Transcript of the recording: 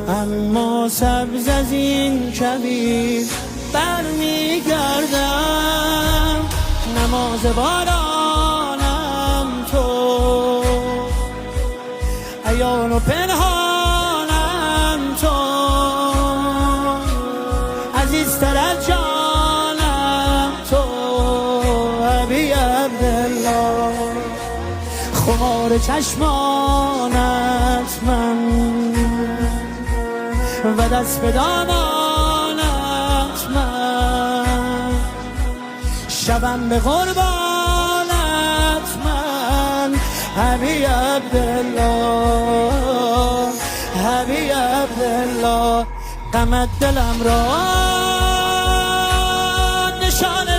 اما سبز از این کویر برمیگردم. نماز بارانم تو، عیان و پنهانم تو، عزیزتر از جانم تو. ابی عبدالله خمار چشمانت من و دست به دامانت من، شبم به قربانت من. ابی عبدالله ابی عبدالله غمت دلم را نشانه